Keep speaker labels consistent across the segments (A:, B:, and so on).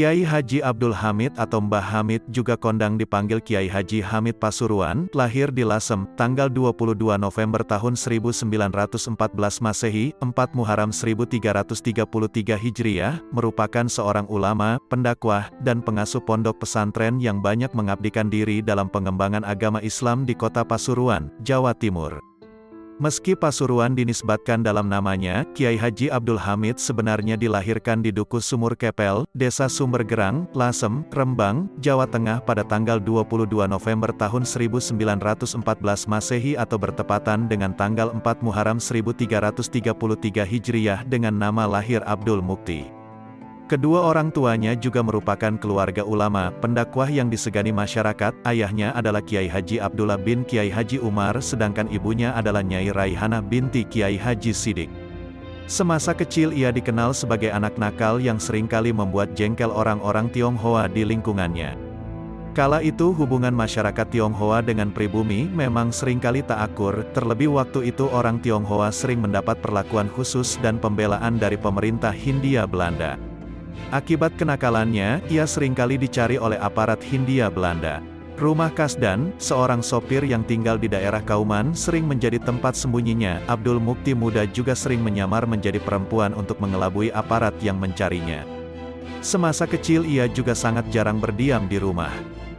A: Kiai Haji Abdul Hamid atau Mbah Hamid juga kondang dipanggil Kiai Haji Hamid Pasuruan, lahir di Lasem, tanggal 22 November tahun 1914 Masehi, 4 Muharram 1333 Hijriah, merupakan seorang ulama, pendakwah, dan pengasuh pondok pesantren yang banyak mengabdikan diri dalam pengembangan agama Islam di kota Pasuruan, Jawa Timur. Meski Pasuruan dinisbatkan dalam namanya, Kiai Haji Abdul Hamid sebenarnya dilahirkan di Dukuh Sumur Kepel, Desa Sumbergerang, Lasem, Rembang, Jawa Tengah pada tanggal 22 November tahun 1914 Masehi atau bertepatan dengan tanggal 4 Muharram 1333 Hijriah dengan nama lahir Abdul Mukti. Kedua orang tuanya juga merupakan keluarga ulama, pendakwah yang disegani masyarakat. Ayahnya adalah Kiai Haji Abdullah bin Kiai Haji Umar, sedangkan ibunya adalah Nyai Raihanah binti Kiai Haji Sidik. Semasa kecil ia dikenal sebagai anak nakal yang seringkali membuat jengkel orang-orang Tionghoa di lingkungannya. Kala itu hubungan masyarakat Tionghoa dengan pribumi memang seringkali tak akur, terlebih waktu itu orang Tionghoa sering mendapat perlakuan khusus dan pembelaan dari pemerintah Hindia Belanda. Akibat kenakalannya, ia seringkali dicari oleh aparat Hindia Belanda. Rumah Kasdan, seorang sopir yang tinggal di daerah Kauman, sering menjadi tempat sembunyinya. Abdul Mukti muda juga sering menyamar menjadi perempuan untuk mengelabui aparat yang mencarinya. Semasa kecil ia juga sangat jarang berdiam di rumah.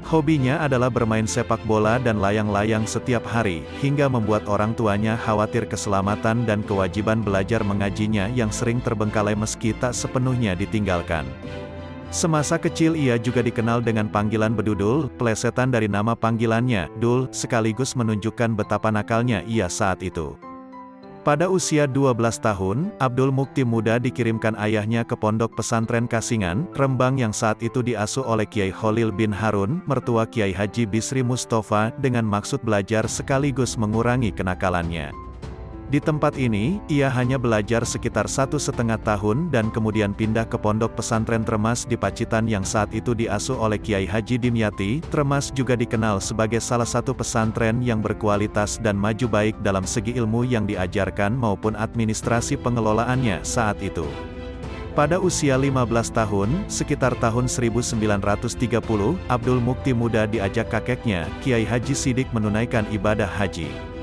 A: Hobinya adalah bermain sepak bola dan layang-layang setiap hari, hingga membuat orang tuanya khawatir keselamatan dan kewajiban belajar mengajinya yang sering terbengkalai meski tak sepenuhnya ditinggalkan. Semasa kecil ia juga dikenal dengan panggilan Bedudul, plesetan dari nama panggilannya, Dul, sekaligus menunjukkan betapa nakalnya ia saat itu. Pada usia 12 tahun, Abdul Mukti muda dikirimkan ayahnya ke pondok pesantren Kasingan, Rembang yang saat itu diasuh oleh Kiai Khalil bin Harun, mertua Kiai Haji Bisri Mustafa, dengan maksud belajar sekaligus mengurangi kenakalannya. Di tempat ini, ia hanya belajar sekitar 1,5 tahun dan kemudian pindah ke pondok pesantren Tremas di Pacitan yang saat itu diasuh oleh Kiai Haji Dimyati. Tremas juga dikenal sebagai salah satu pesantren yang berkualitas dan maju baik dalam segi ilmu yang diajarkan maupun administrasi pengelolaannya saat itu. Pada usia 15 tahun, sekitar tahun 1930, Abdul Mukti muda diajak kakeknya, Kiai Haji Sidik menunaikan ibadah haji.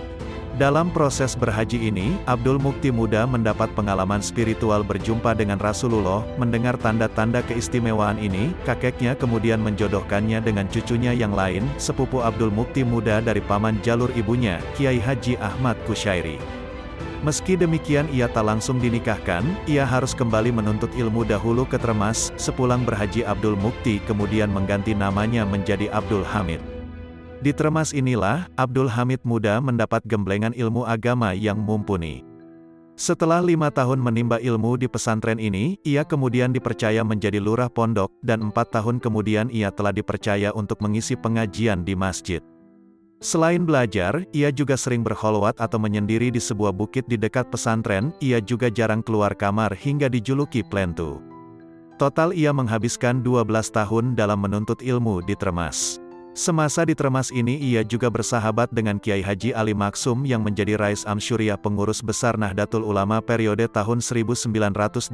A: Dalam proses berhaji ini, Abdul Mukti muda mendapat pengalaman spiritual berjumpa dengan Rasulullah. Mendengar tanda-tanda keistimewaan ini, kakeknya kemudian menjodohkannya dengan cucunya yang lain, sepupu Abdul Mukti muda dari paman jalur ibunya, Kiai Haji Ahmad Kusyairi. Meski demikian ia tak langsung dinikahkan, ia harus kembali menuntut ilmu dahulu ke Tremas. Sepulang berhaji Abdul Mukti kemudian mengganti namanya menjadi Abdul Hamid. Di Tremas inilah, Abdul Hamid muda mendapat gemblengan ilmu agama yang mumpuni. Setelah 5 tahun menimba ilmu di pesantren ini, ia kemudian dipercaya menjadi lurah pondok, dan 4 tahun kemudian ia telah dipercaya untuk mengisi pengajian di masjid. Selain belajar, ia juga sering berkholwat atau menyendiri di sebuah bukit di dekat pesantren. Ia juga jarang keluar kamar hingga dijuluki plentu. Total ia menghabiskan 12 tahun dalam menuntut ilmu di Tremas. Semasa di Tremas ini ia juga bersahabat dengan Kiai Haji Ali Maksum yang menjadi Rais Amsyuriah pengurus besar Nahdlatul Ulama periode tahun 1980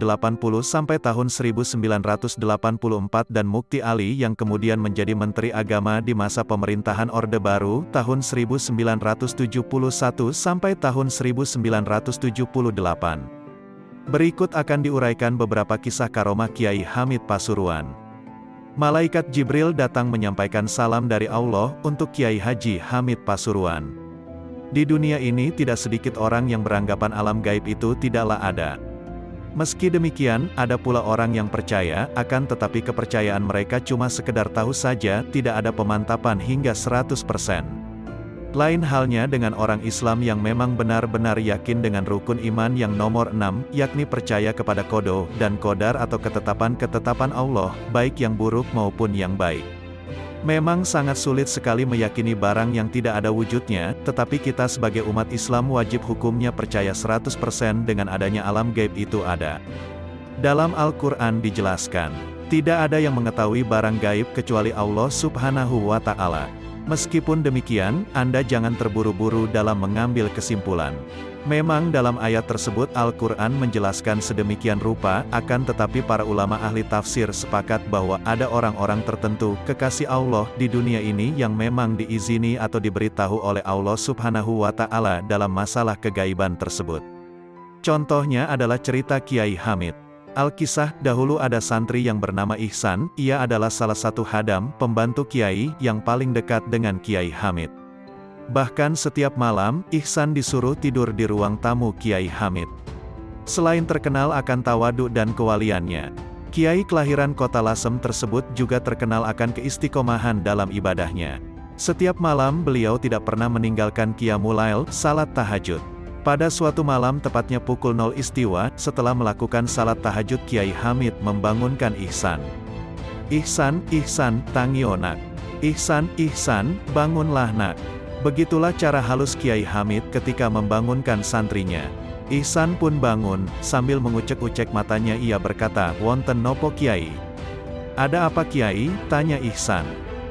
A: sampai tahun 1984 dan Mukti Ali yang kemudian menjadi Menteri Agama di masa pemerintahan Orde Baru tahun 1971 sampai tahun 1978. Berikut akan diuraikan beberapa kisah karomah Kiai Hamid Pasuruan. Malaikat Jibril datang menyampaikan salam dari Allah untuk Kiai Haji Hamid Pasuruan. Di dunia ini tidak sedikit orang yang beranggapan alam gaib itu tidaklah ada. Meski demikian, ada pula orang yang percaya, akan tetapi kepercayaan mereka cuma sekedar tahu saja, tidak ada pemantapan hingga 100%. Lain halnya dengan orang Islam yang memang benar-benar yakin dengan rukun iman yang nomor 6, yakni percaya kepada qada dan qadar atau ketetapan-ketetapan Allah, baik yang buruk maupun yang baik. Memang sangat sulit sekali meyakini barang yang tidak ada wujudnya, tetapi kita sebagai umat Islam wajib hukumnya percaya 100% dengan adanya alam gaib itu ada. Dalam Al-Quran dijelaskan, tidak ada yang mengetahui barang gaib kecuali Allah Subhanahu wa Ta'ala. Meskipun demikian, Anda jangan terburu-buru dalam mengambil kesimpulan. Memang dalam ayat tersebut Al-Quran menjelaskan sedemikian rupa, akan tetapi para ulama ahli tafsir sepakat bahwa ada orang-orang tertentu, kekasih Allah di dunia ini yang memang diizini atau diberitahu oleh Allah Subhanahu wa Ta'ala dalam masalah kegaiban tersebut. Contohnya adalah cerita Kiai Hamid. Al-Kisah, dahulu ada santri yang bernama Ihsan, ia adalah salah satu hadam, pembantu Kiai, yang paling dekat dengan Kiai Hamid. Bahkan setiap malam, Ihsan disuruh tidur di ruang tamu Kiai Hamid. Selain terkenal akan tawadu dan kewaliannya, Kiai kelahiran kota Lasem tersebut juga terkenal akan keistiqomahan dalam ibadahnya. Setiap malam beliau tidak pernah meninggalkan qiyamul lail, salat tahajud. Pada suatu malam tepatnya pukul 0 istiwa, setelah melakukan salat tahajud Kiai Hamid membangunkan Ihsan. "Ihsan, Ihsan, tangio nak. Ihsan, Ihsan, bangunlah nak." Begitulah cara halus Kiai Hamid ketika membangunkan santrinya. Ihsan pun bangun, sambil mengucek-ucek matanya ia berkata, "Wonten nopo Kiai?" "Ada apa Kiai?" tanya Ihsan.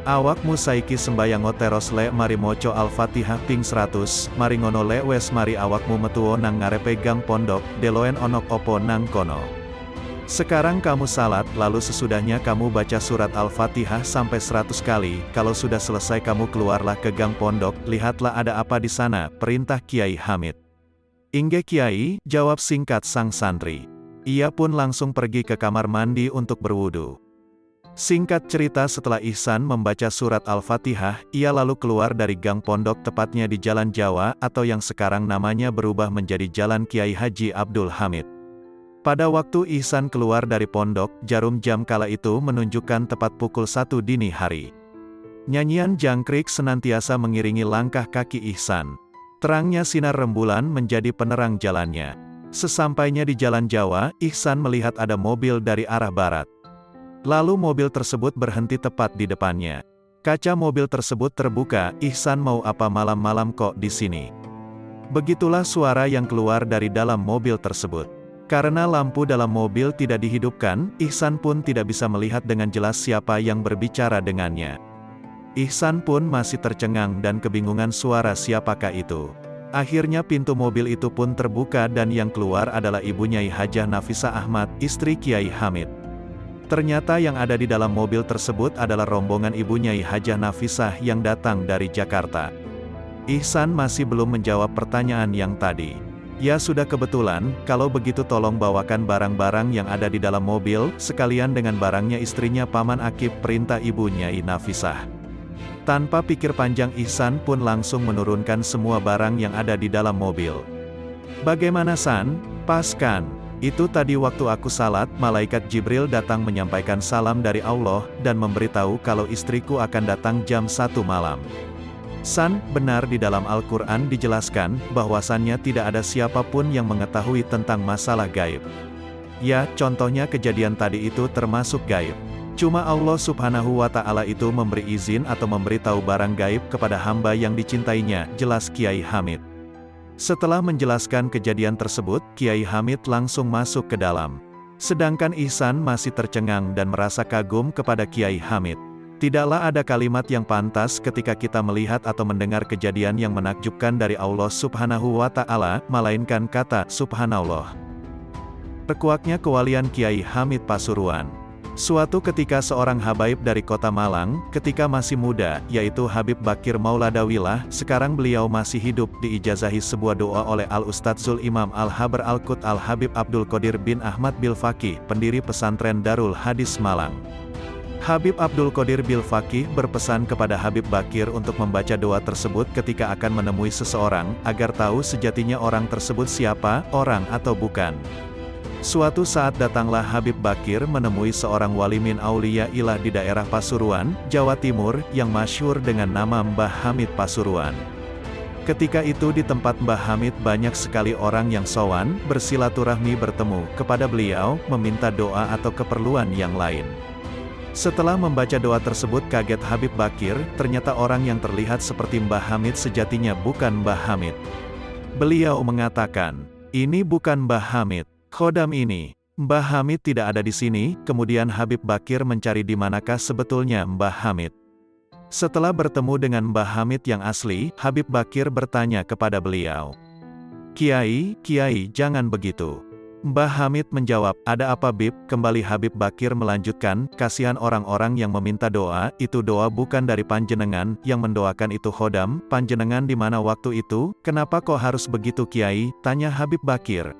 A: "Awakmu saiki sembayang teros le mari moco Al-Fatihah ping 100, mari ngono le wes mari awakmu metuo nang ngarepe gang pondok, deloen onok opo nang kono. Sekarang kamu salat, lalu sesudahnya kamu baca surat Al-Fatihah sampai 100 kali, kalau sudah selesai kamu keluarlah ke gang pondok, lihatlah ada apa di sana," perintah Kiai Hamid. "Inggih Kiai," jawab singkat sang santri. Ia pun langsung pergi ke kamar mandi untuk berwudu. Singkat cerita setelah Ihsan membaca surat Al-Fatihah, ia lalu keluar dari gang pondok tepatnya di Jalan Jawa atau yang sekarang namanya berubah menjadi Jalan Kiai Haji Abdul Hamid. Pada waktu Ihsan keluar dari pondok, jarum jam kala itu menunjukkan tepat pukul 1 dini hari. Nyanyian jangkrik senantiasa mengiringi langkah kaki Ihsan. Terangnya sinar rembulan menjadi penerang jalannya. Sesampainya di Jalan Jawa, Ihsan melihat ada mobil dari arah barat. Lalu mobil tersebut berhenti tepat di depannya. Kaca mobil tersebut terbuka, "Ihsan mau apa malam-malam kok di sini?" Begitulah suara yang keluar dari dalam mobil tersebut. Karena lampu dalam mobil tidak dihidupkan, Ihsan pun tidak bisa melihat dengan jelas siapa yang berbicara dengannya. Ihsan pun masih tercengang dan kebingungan suara siapakah itu. Akhirnya pintu mobil itu pun terbuka dan yang keluar adalah Ibu Nyai Hajah Nafisah Ahmad, istri Kiai Hamid. Ternyata yang ada di dalam mobil tersebut adalah rombongan Ibu Nyai Hajah Nafisah yang datang dari Jakarta. Ihsan masih belum menjawab pertanyaan yang tadi. "Ya sudah kebetulan, kalau begitu tolong bawakan barang-barang yang ada di dalam mobil, sekalian dengan barangnya istrinya Paman Akib," perintah Ibu Nyai Nafisah. Tanpa pikir panjang Ihsan pun langsung menurunkan semua barang yang ada di dalam mobil. "Bagaimana San? Pas kan? Itu tadi waktu aku salat, malaikat Jibril datang menyampaikan salam dari Allah, dan memberitahu kalau istriku akan datang jam 1 malam. San, benar di dalam Al-Quran dijelaskan, bahwasannya tidak ada siapapun yang mengetahui tentang masalah gaib. Ya, contohnya kejadian tadi itu termasuk gaib. Cuma Allah Subhanahu wa Ta'ala itu memberi izin atau memberitahu barang gaib kepada hamba yang dicintainya," jelas Kiai Hamid. Setelah menjelaskan kejadian tersebut, Kiai Hamid langsung masuk ke dalam. Sedangkan Ihsan masih tercengang dan merasa kagum kepada Kiai Hamid. Tidaklah ada kalimat yang pantas ketika kita melihat atau mendengar kejadian yang menakjubkan dari Allah Subhanahu wa Ta'ala, melainkan kata Subhanallah. Terkuaknya kewalian Kiai Hamid Pasuruan. Suatu ketika seorang habaib dari kota Malang, ketika masih muda, yaitu Habib Bakir Mauladawilah, sekarang beliau masih hidup, diijazahi sebuah doa oleh Al-Ustadzul Imam Al-Habar Al-Qut Al-Habib Abdul Qadir bin Ahmad Bil Faqih, pendiri pesantren Darul Hadis Malang. Habib Abdul Qadir Bil Faqih berpesan kepada Habib Bakir untuk membaca doa tersebut ketika akan menemui seseorang, agar tahu sejatinya orang tersebut siapa, orang atau bukan. Suatu saat datanglah Habib Bakir menemui seorang wali min aulia ilah di daerah Pasuruan, Jawa Timur, yang masyhur dengan nama Mbah Hamid Pasuruan. Ketika itu di tempat Mbah Hamid banyak sekali orang yang sowan, bersilaturahmi bertemu kepada beliau, meminta doa atau keperluan yang lain. Setelah membaca doa tersebut kaget Habib Bakir, ternyata orang yang terlihat seperti Mbah Hamid sejatinya bukan Mbah Hamid. Beliau mengatakan, "Ini bukan Mbah Hamid, khodam ini. Mbah Hamid tidak ada di sini." Kemudian Habib Bakir mencari di manakah sebetulnya Mbah Hamid. Setelah bertemu dengan Mbah Hamid yang asli, Habib Bakir bertanya kepada beliau, "Kiai, jangan begitu." Mbah Hamid menjawab, "Ada apa Bib?" Kembali Habib Bakir melanjutkan, "Kasihan orang-orang yang meminta doa, itu doa bukan dari panjenengan, yang mendoakan itu khodam, panjenengan di mana waktu itu, kenapa kok harus begitu Kiai?" tanya Habib Bakir.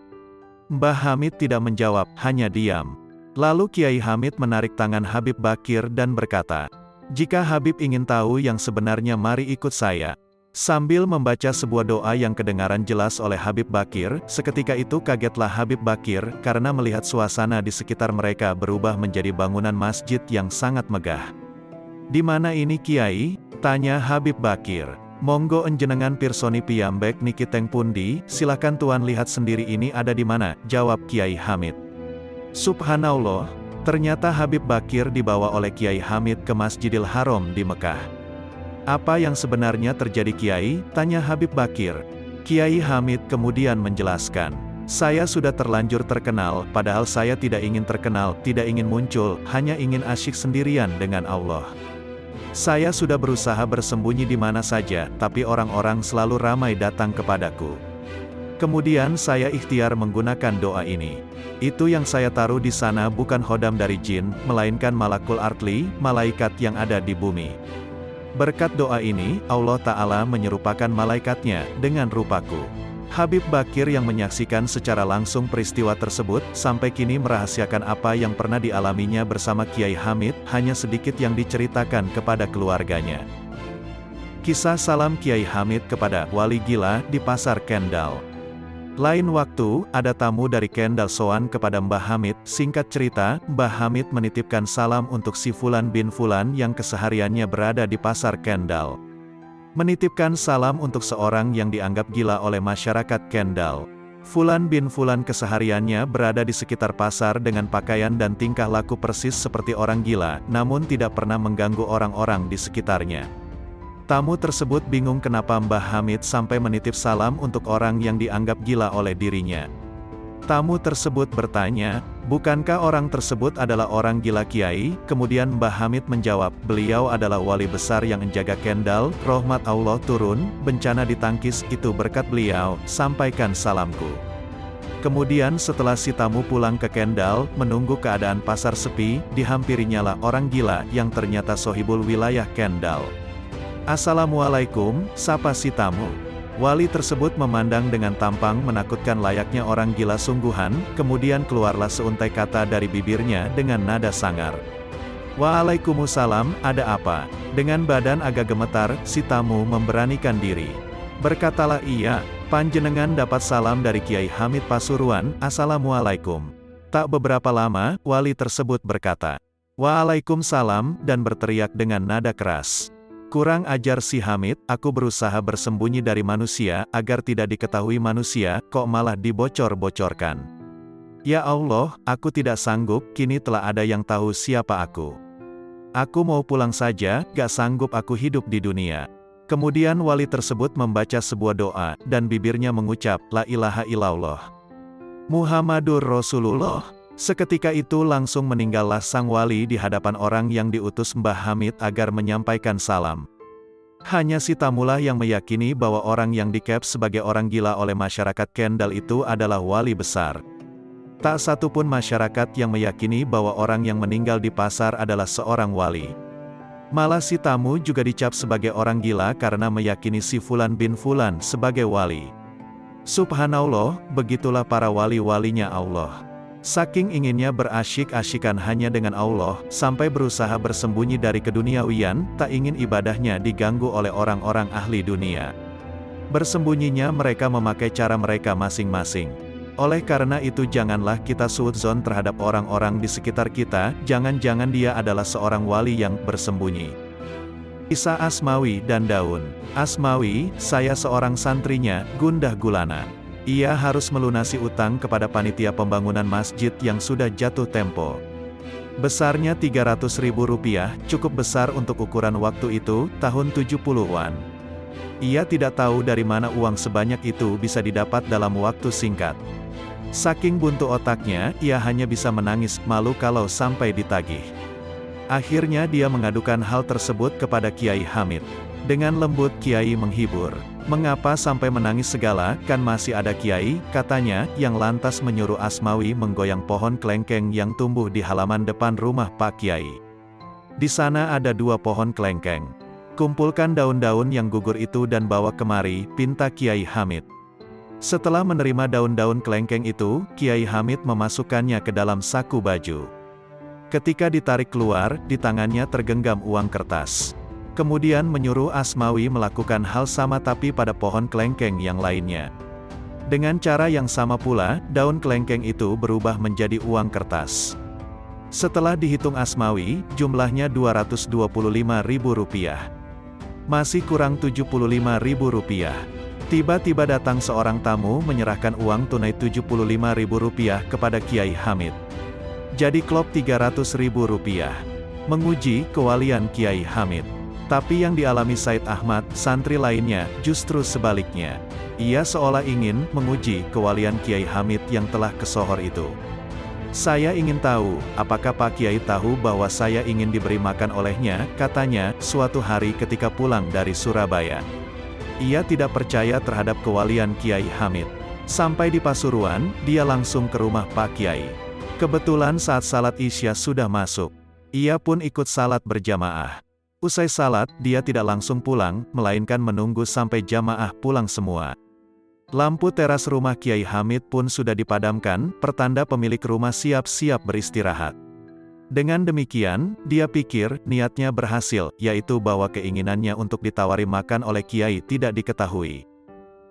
A: Mbah Hamid tidak menjawab, hanya diam. Lalu Kiai Hamid menarik tangan Habib Bakir dan berkata, "Jika Habib ingin tahu yang sebenarnya mari ikut saya." Sambil membaca sebuah doa yang kedengaran jelas oleh Habib Bakir, seketika itu kagetlah Habib Bakir, karena melihat suasana di sekitar mereka berubah menjadi bangunan masjid yang sangat megah. "Di mana ini Kiai?" tanya Habib Bakir. "Monggo enjenengan pirsoni piyambek niki teng pundi, silakan tuan lihat sendiri ini ada di mana," jawab Kiai Hamid. Subhanallah, ternyata Habib Bakir dibawa oleh Kiai Hamid ke Masjidil Haram di Mekah. "Apa yang sebenarnya terjadi Kiai?" tanya Habib Bakir. Kiai Hamid kemudian menjelaskan, "Saya sudah terlanjur terkenal, padahal saya tidak ingin terkenal, tidak ingin muncul, hanya ingin asyik sendirian dengan Allah. Saya sudah berusaha bersembunyi di mana saja, tapi orang-orang selalu ramai datang kepadaku. Kemudian saya ikhtiar menggunakan doa ini. Itu yang saya taruh di sana bukan khodam dari jin, melainkan malakul artli, malaikat yang ada di bumi. Berkat doa ini, Allah Ta'ala menyerupakan malaikatnya dengan rupaku." Habib Bakir yang menyaksikan secara langsung peristiwa tersebut, sampai kini merahasiakan apa yang pernah dialaminya bersama Kiai Hamid, hanya sedikit yang diceritakan kepada keluarganya. Kisah salam Kiai Hamid kepada wali gila di Pasar Kendal. Lain waktu, ada tamu dari Kendal sowan kepada Mbah Hamid. Singkat cerita, Mbah Hamid menitipkan salam untuk si Fulan bin Fulan yang kesehariannya berada di Pasar Kendal. Menitipkan salam untuk seorang yang dianggap gila oleh masyarakat Kendal. Fulan bin Fulan kesehariannya berada di sekitar pasar dengan pakaian dan tingkah laku persis seperti orang gila, namun tidak pernah mengganggu orang-orang di sekitarnya. Tamu tersebut bingung kenapa Mbah Hamid sampai menitip salam untuk orang yang dianggap gila oleh dirinya. Tamu tersebut bertanya, "Bukankah orang tersebut adalah orang gila Kiai?" Kemudian Mbah Hamid menjawab, "Beliau adalah wali besar yang menjaga Kendal, rahmat Allah turun, bencana ditangkis, itu berkat beliau, sampaikan salamku." Kemudian setelah si tamu pulang ke Kendal, menunggu keadaan pasar sepi, dihampirinya lah orang gila yang ternyata sohibul wilayah Kendal. "Assalamualaikum," sapa si tamu. Wali tersebut memandang dengan tampang menakutkan layaknya orang gila sungguhan, kemudian keluarlah seuntai kata dari bibirnya dengan nada sangar. "Waalaikumsalam, ada apa?" Dengan badan agak gemetar, si tamu memberanikan diri. Berkatalah ia, "Panjenengan dapat salam dari Kiai Hamid Pasuruan, Assalamualaikum." Tak beberapa lama, wali tersebut berkata, "Waalaikumsalam," dan berteriak dengan nada keras. "Kurang ajar si Hamid, aku berusaha bersembunyi dari manusia, agar tidak diketahui manusia, kok malah dibocor-bocorkan. Ya Allah, aku tidak sanggup, kini telah ada yang tahu siapa aku. Aku mau pulang saja, gak sanggup aku hidup di dunia." Kemudian wali tersebut membaca sebuah doa, dan bibirnya mengucap, "La ilaha illallah Muhammadur Rasulullah." Seketika itu langsung meninggallah sang wali di hadapan orang yang diutus Mbah Hamid agar menyampaikan salam. Hanya si tamulah yang meyakini bahwa orang yang dikep sebagai orang gila oleh masyarakat Kendal itu adalah wali besar. Tak satupun masyarakat yang meyakini bahwa orang yang meninggal di pasar adalah seorang wali. Malah si tamu juga dicap sebagai orang gila karena meyakini si Fulan bin Fulan sebagai wali. Subhanallah, begitulah para wali-walinya Allah. Saking inginnya berasyik-asyikan hanya dengan Allah, sampai berusaha bersembunyi dari keduniawian, tak ingin ibadahnya diganggu oleh orang-orang ahli dunia. Bersembunyinya mereka memakai cara mereka masing-masing. Oleh karena itu janganlah kita suudzon terhadap orang-orang di sekitar kita, jangan-jangan dia adalah seorang wali yang bersembunyi. Kisah Asmawi dan Daun. Asmawi, saya seorang santrinya, gundah gulana. Ia harus melunasi utang kepada panitia pembangunan masjid yang sudah jatuh tempo. Besarnya Rp300.000, cukup besar untuk ukuran waktu itu, tahun 70-an. Ia tidak tahu dari mana uang sebanyak itu bisa didapat dalam waktu singkat. Saking buntu otaknya, ia hanya bisa menangis, malu kalau sampai ditagih. Akhirnya dia mengadukan hal tersebut kepada Kiai Hamid. Dengan lembut Kiai menghibur. "Mengapa sampai menangis segala, kan masih ada Kiai," katanya, yang lantas menyuruh Asmawi menggoyang pohon kelengkeng yang tumbuh di halaman depan rumah Pak Kiai. "Di sana ada 2 pohon kelengkeng. Kumpulkan daun-daun yang gugur itu dan bawa kemari," pinta Kiai Hamid. Setelah menerima daun-daun kelengkeng itu, Kiai Hamid memasukkannya ke dalam saku baju. Ketika ditarik keluar, di tangannya tergenggam uang kertas. Kemudian menyuruh Asmawi melakukan hal sama tapi pada pohon kelengkeng yang lainnya. Dengan cara yang sama pula, daun kelengkeng itu berubah menjadi uang kertas. Setelah dihitung Asmawi, jumlahnya Rp225.000. Masih kurang Rp75.000. Tiba-tiba datang seorang tamu menyerahkan uang tunai Rp75.000 kepada Kiai Hamid. Jadi klop Rp300.000. Menguji kewalian Kiai Hamid. Tapi yang dialami Said Ahmad, santri lainnya, justru sebaliknya. Ia seolah ingin menguji kewalian Kiai Hamid yang telah kesohor itu. "Saya ingin tahu, apakah Pak Kiai tahu bahwa saya ingin diberi makan olehnya," katanya, suatu hari ketika pulang dari Surabaya. Ia tidak percaya terhadap kewalian Kiai Hamid. Sampai di Pasuruan, dia langsung ke rumah Pak Kiai. Kebetulan saat salat Isya sudah masuk. Ia pun ikut salat berjamaah. Usai salat, dia tidak langsung pulang, melainkan menunggu sampai jamaah pulang semua. Lampu teras rumah Kiai Hamid pun sudah dipadamkan, pertanda pemilik rumah siap-siap beristirahat. Dengan demikian, dia pikir, niatnya berhasil, yaitu bahwa keinginannya untuk ditawari makan oleh Kiai tidak diketahui.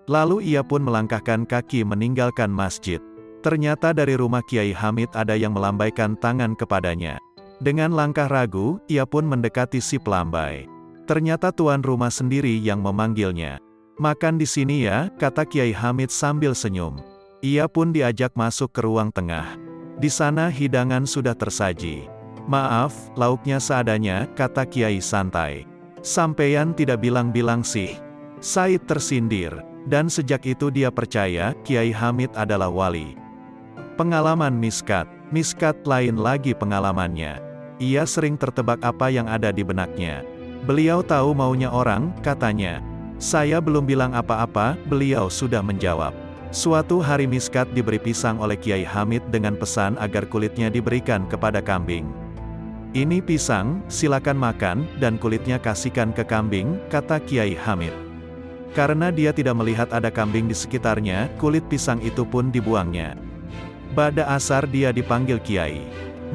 A: Lalu ia pun melangkahkan kaki meninggalkan masjid. Ternyata dari rumah Kiai Hamid ada yang melambaikan tangan kepadanya. Dengan langkah ragu, ia pun mendekati si pelambai. Ternyata tuan rumah sendiri yang memanggilnya. "Makan di sini ya," kata Kiai Hamid sambil senyum. Ia pun diajak masuk ke ruang tengah. Di sana hidangan sudah tersaji. "Maaf, lauknya seadanya," kata Kiai santai. "Sampeyan tidak bilang-bilang sih." Said tersindir. Dan sejak itu dia percaya, Kiai Hamid adalah wali. Pengalaman Miskat. Miskat lain lagi pengalamannya. Ia sering tertebak apa yang ada di benaknya. Beliau tahu maunya orang, katanya. "Saya belum bilang apa-apa," beliau sudah menjawab. Suatu hari Miskat diberi pisang oleh Kiai Hamid dengan pesan agar kulitnya diberikan kepada kambing. "Ini pisang, silakan makan, dan kulitnya kasihkan ke kambing," kata Kiai Hamid. Karena dia tidak melihat ada kambing di sekitarnya, kulit pisang itu pun dibuangnya. Ba'da asar dia dipanggil Kiai.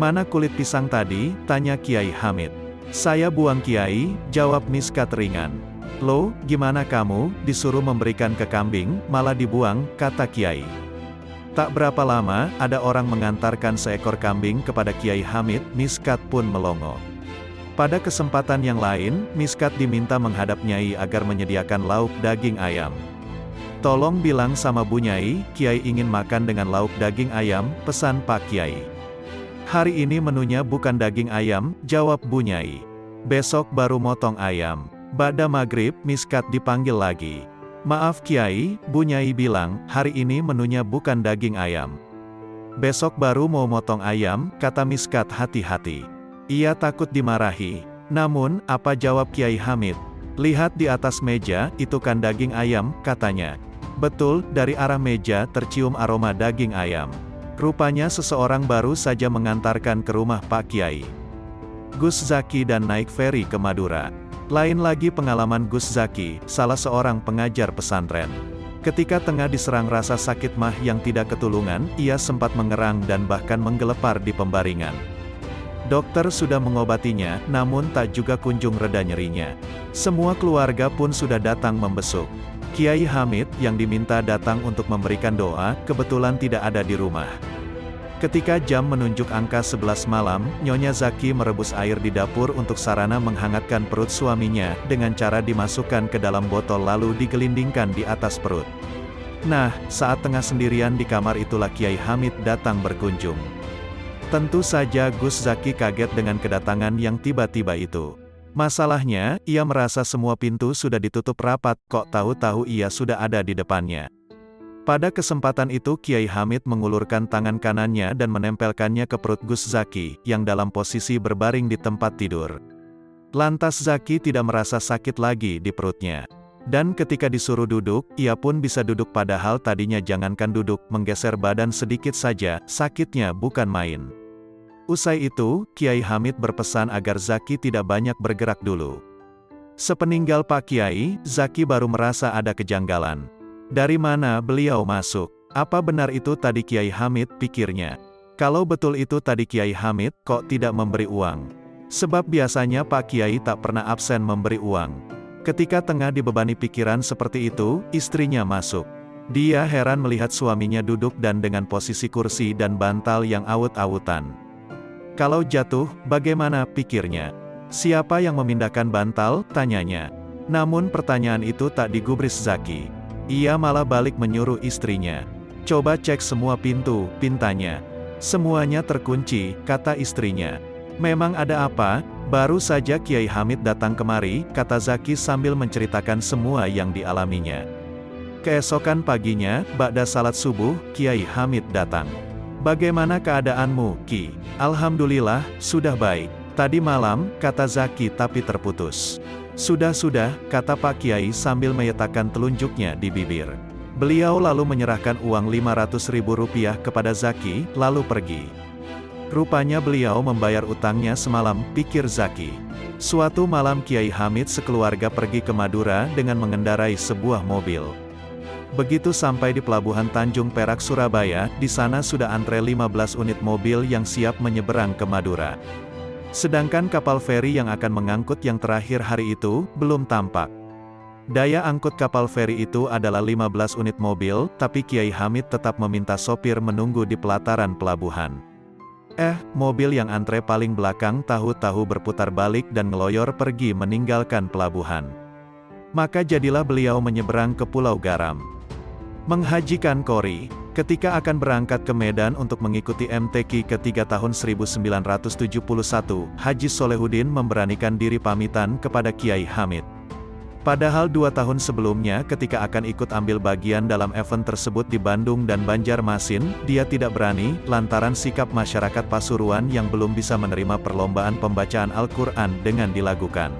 A: "Mana kulit pisang tadi?" tanya Kiai Hamid. "Saya buang Kiai," jawab Miskat ringan. "Loh, gimana kamu, disuruh memberikan ke kambing, malah dibuang," kata Kiai. Tak berapa lama, ada orang mengantarkan seekor kambing kepada Kiai Hamid, Miskat pun melongo. Pada kesempatan yang lain, Miskat diminta menghadap Nyai agar menyediakan lauk daging ayam. "Tolong bilang sama Bu Nyai, Kiai ingin makan dengan lauk daging ayam," pesan Pak Kiai. "Hari ini menunya bukan daging ayam," jawab Bu Nyai. "Besok baru motong ayam." Ba'da maghrib, Miskat dipanggil lagi. "Maaf Kiai," Bu Nyai bilang, "hari ini menunya bukan daging ayam. Besok baru mau motong ayam," kata Miskat hati-hati. Ia takut dimarahi. "Namun, apa jawab Kiai Hamid? Lihat di atas meja, itu kan daging ayam," katanya. Betul, dari arah meja tercium aroma daging ayam. Rupanya seseorang baru saja mengantarkan ke rumah Pak Kiai. Gus Zaki dan naik feri ke Madura. Lain lagi pengalaman Gus Zaki, salah seorang pengajar pesantren. Ketika tengah diserang rasa sakit mah yang tidak ketulungan, ia sempat mengerang dan bahkan menggelepar di pembaringan. Dokter sudah mengobatinya, namun tak juga kunjung reda nyerinya. Semua keluarga pun sudah datang membesuk. Kiai Hamid, yang diminta datang untuk memberikan doa, kebetulan tidak ada di rumah. Ketika jam menunjuk angka 11 malam, Nyonya Zaki merebus air di dapur untuk sarana menghangatkan perut suaminya, dengan cara dimasukkan ke dalam botol lalu digelindingkan di atas perut. Nah, saat tengah sendirian di kamar itulah Kiai Hamid datang berkunjung. Tentu saja Gus Zaki kaget dengan kedatangan yang tiba-tiba itu. Masalahnya, ia merasa semua pintu sudah ditutup rapat, kok tahu-tahu ia sudah ada di depannya. Pada kesempatan itu Kiai Hamid mengulurkan tangan kanannya dan menempelkannya ke perut Gus Zaki, yang dalam posisi berbaring di tempat tidur. Lantas Zaki tidak merasa sakit lagi di perutnya. Dan ketika disuruh duduk, ia pun bisa duduk padahal tadinya jangankan duduk, menggeser badan sedikit saja, sakitnya bukan main. Usai itu, Kiai Hamid berpesan agar Zaki tidak banyak bergerak dulu. Sepeninggal Pak Kiai, Zaki baru merasa ada kejanggalan. Dari mana beliau masuk? Apa benar itu tadi Kiai Hamid, pikirnya. Kalau betul itu tadi Kiai Hamid, kok tidak memberi uang? Sebab biasanya Pak Kiai tak pernah absen memberi uang. Ketika tengah dibebani pikiran seperti itu, istrinya masuk. Dia heran melihat suaminya duduk dan dengan posisi kursi dan bantal yang awut-awutan. Kalau jatuh, bagaimana, pikirnya. Siapa yang memindahkan bantal, tanyanya. Namun pertanyaan itu tak digubris Zaki. Ia malah balik menyuruh istrinya. Coba cek semua pintu, pintanya. Semuanya terkunci, kata istrinya. Memang ada apa? Baru saja Kiai Hamid datang kemari, kata Zaki sambil menceritakan semua yang dialaminya. Keesokan paginya, ba'da salat subuh, Kiai Hamid datang. Bagaimana keadaanmu, Ki? Alhamdulillah, sudah baik. Tadi malam, kata Zaki tapi terputus. Sudah, kata Pak Kiai sambil menyetakan telunjuknya di bibir. Beliau lalu menyerahkan uang Rp500.000 kepada Zaki, lalu pergi. Rupanya beliau membayar utangnya semalam, pikir Zaki. Suatu malam Kiai Hamid sekeluarga pergi ke Madura dengan mengendarai sebuah mobil. Begitu sampai di Pelabuhan Tanjung Perak Surabaya, di sana sudah antre 15 unit mobil yang siap menyeberang ke Madura. Sedangkan kapal feri yang akan mengangkut yang terakhir hari itu, belum tampak. Daya angkut kapal feri itu adalah 15 unit mobil, tapi Kiai Hamid tetap meminta sopir menunggu di pelataran pelabuhan. Mobil yang antre paling belakang tahu-tahu berputar balik dan ngeloyor pergi meninggalkan pelabuhan. Maka jadilah beliau menyeberang ke Pulau Garam. Menghajikan Qori. Ketika akan berangkat ke Medan untuk mengikuti MTQ ketiga tahun 1971, Haji Solehudin memberanikan diri pamitan kepada Kiai Hamid. Padahal 2 tahun sebelumnya ketika akan ikut ambil bagian dalam event tersebut di Bandung dan Banjarmasin, dia tidak berani, lantaran sikap masyarakat Pasuruan yang belum bisa menerima perlombaan pembacaan Al-Quran dengan dilakukan.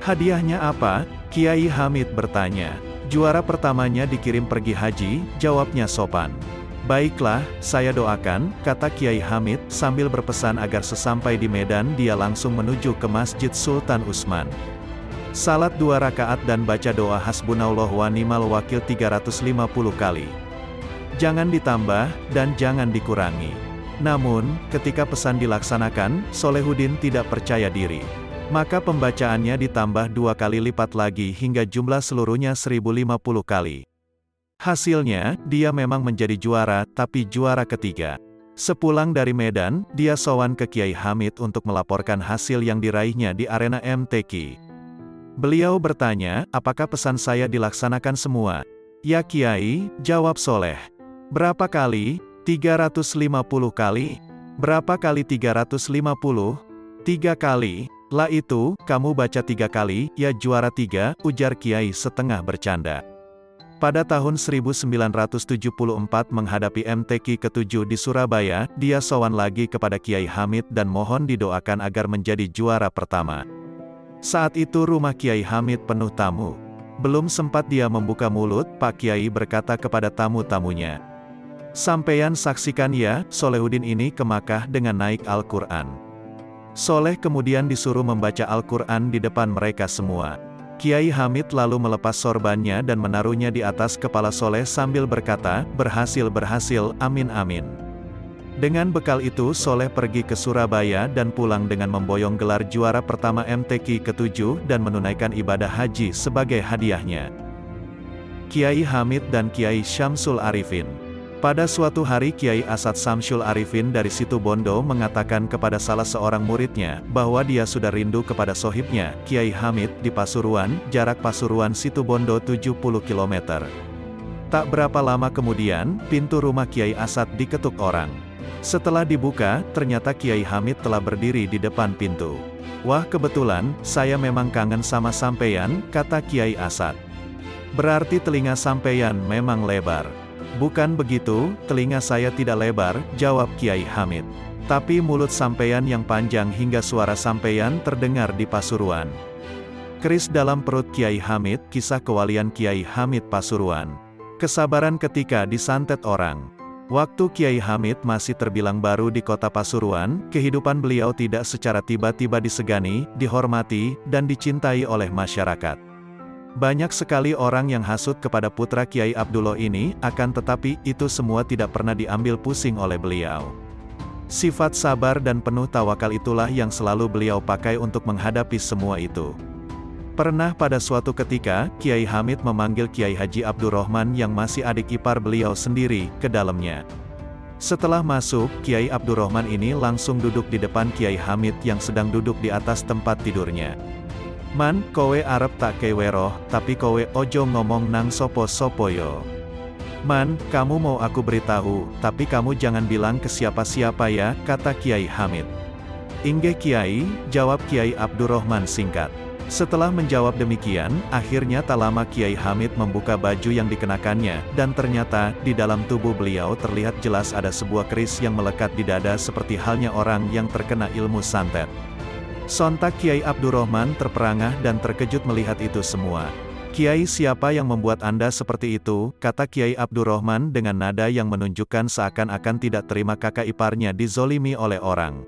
A: Hadiahnya apa? Kiai Hamid bertanya. Juara pertamanya dikirim pergi haji, jawabnya sopan. Baiklah, saya doakan, kata Kiai Hamid, sambil berpesan agar sesampai di Medan dia langsung menuju ke Masjid Sultan Utsman. Salat 2 rakaat dan baca doa hasbunallah wa ni'mal wakil 350 kali. Jangan ditambah, dan jangan dikurangi. Namun, ketika pesan dilaksanakan, Solehudin tidak percaya diri. Maka pembacaannya ditambah 2 kali lipat lagi hingga jumlah seluruhnya 1050 kali. Hasilnya, dia memang menjadi juara, tapi juara ketiga. Sepulang dari Medan, dia sowan ke Kiai Hamid untuk melaporkan hasil yang diraihnya di arena MTQ. Beliau bertanya, apakah pesan saya dilaksanakan semua? Ya Kiai, jawab Soleh. Berapa kali? 350 kali. Berapa kali 350? 3 kali. Lah itu, kamu baca 3 kali, ya juara 3, ujar Kiai setengah bercanda. Pada tahun 1974 menghadapi MTQ ke-7 di Surabaya, dia sowan lagi kepada Kiai Hamid dan mohon didoakan agar menjadi juara pertama. Saat itu rumah Kiai Hamid penuh tamu. Belum sempat dia membuka mulut, Pak Kiai berkata kepada tamu-tamunya. Sampeyan saksikan ya, Solehudin ini ke Makkah dengan naik Al-Quran. Soleh kemudian disuruh membaca Al-Quran di depan mereka semua. Kiai Hamid lalu melepas sorbannya dan menaruhnya di atas kepala Soleh sambil berkata, berhasil, amin amin. Dengan bekal itu Soleh pergi ke Surabaya dan pulang dengan memboyong gelar juara pertama MTQ ke-7 dan menunaikan ibadah haji sebagai hadiahnya. Kiai Hamid dan Kiai Syamsul Arifin. Pada suatu hari Kiai Asad Samsul Arifin dari Situbondo mengatakan kepada salah seorang muridnya, bahwa dia sudah rindu kepada sohibnya, Kiai Hamid, di Pasuruan, jarak Pasuruan Situbondo 70 km. Tak berapa lama kemudian, pintu rumah Kiai Asad diketuk orang. Setelah dibuka, ternyata Kiai Hamid telah berdiri di depan pintu. "Wah, kebetulan, saya memang kangen sama sampeyan," kata Kiai Asad. "Berarti telinga sampeyan memang lebar." "Bukan begitu, telinga saya tidak lebar," jawab Kiai Hamid. "Tapi mulut sampeyan yang panjang hingga suara sampeyan terdengar di Pasuruan." Keris dalam perut Kiai Hamid, kisah kewalian Kiai Hamid Pasuruan. Kesabaran ketika disantet orang. Waktu Kiai Hamid masih terbilang baru di kota Pasuruan, kehidupan beliau tidak secara tiba-tiba disegani, dihormati, dan dicintai oleh masyarakat. Banyak sekali orang yang hasut kepada putra Kiai Abdullah ini, akan tetapi, itu semua tidak pernah diambil pusing oleh beliau. Sifat sabar dan penuh tawakal itulah yang selalu beliau pakai untuk menghadapi semua itu. Pernah pada suatu ketika, Kiai Hamid memanggil Kiai Haji Abdurrahman yang masih adik ipar beliau sendiri, ke dalamnya. Setelah masuk, Kiai Abdurrahman ini langsung duduk di depan Kiai Hamid yang sedang duduk di atas tempat tidurnya. "Man, kowe arep tak keweroh, tapi kowe ojo ngomong nang sopo-sopo yo. Man, kamu mau aku beritahu, tapi kamu jangan bilang ke siapa-siapa ya," kata Kiai Hamid. "Inggih Kiai," jawab Kiai Abdurrahman singkat. Setelah menjawab demikian, akhirnya tak lama Kiai Hamid membuka baju yang dikenakannya, dan ternyata, di dalam tubuh beliau terlihat jelas ada sebuah keris yang melekat di dada seperti halnya orang yang terkena ilmu santet. Sontak Kiai Abdurrahman terperangah dan terkejut melihat itu semua. "Kiai, siapa yang membuat Anda seperti itu?" kata Kiai Abdurrahman dengan nada yang menunjukkan seakan-akan tidak terima kakak iparnya dizolimi oleh orang.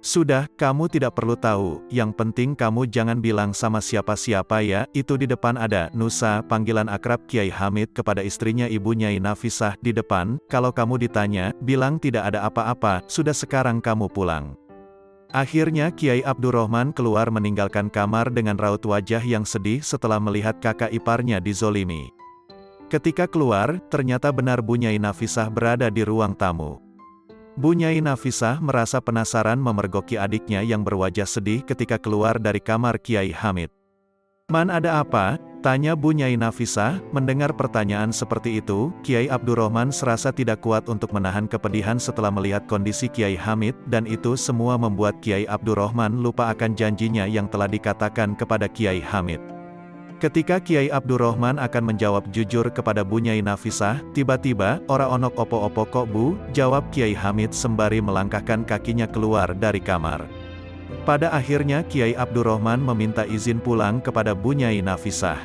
A: "Sudah, kamu tidak perlu tahu, yang penting kamu jangan bilang sama siapa-siapa ya." Itu di depan ada Nusa, panggilan akrab Kiai Hamid kepada istrinya Ibu Nyai Nafisah di depan. "Kalau kamu ditanya, bilang tidak ada apa-apa, sudah sekarang kamu pulang." Akhirnya Kiai Abdurrahman keluar meninggalkan kamar dengan raut wajah yang sedih setelah melihat kakak iparnya dizolimi. Ketika keluar, ternyata benar Bu Nyai Nafisah berada di ruang tamu. Bu Nyai Nafisah merasa penasaran memergoki adiknya yang berwajah sedih ketika keluar dari kamar Kiai Hamid. "Man, ada apa?" tanya Bu Nyai Nafisah. Mendengar pertanyaan seperti itu, Kiai Abdurrahman serasa tidak kuat untuk menahan kepedihan setelah melihat kondisi Kiai Hamid, dan itu semua membuat Kiai Abdurrahman lupa akan janjinya yang telah dikatakan kepada Kiai Hamid. Ketika Kiai Abdurrahman akan menjawab jujur kepada Bu Nyai Nafisah, tiba-tiba, "Ora onok opo-opo kok Bu," jawab Kiai Hamid sembari melangkahkan kakinya keluar dari kamar. Pada akhirnya Kiai Abdurrahman meminta izin pulang kepada Bu Nyai Nafisah.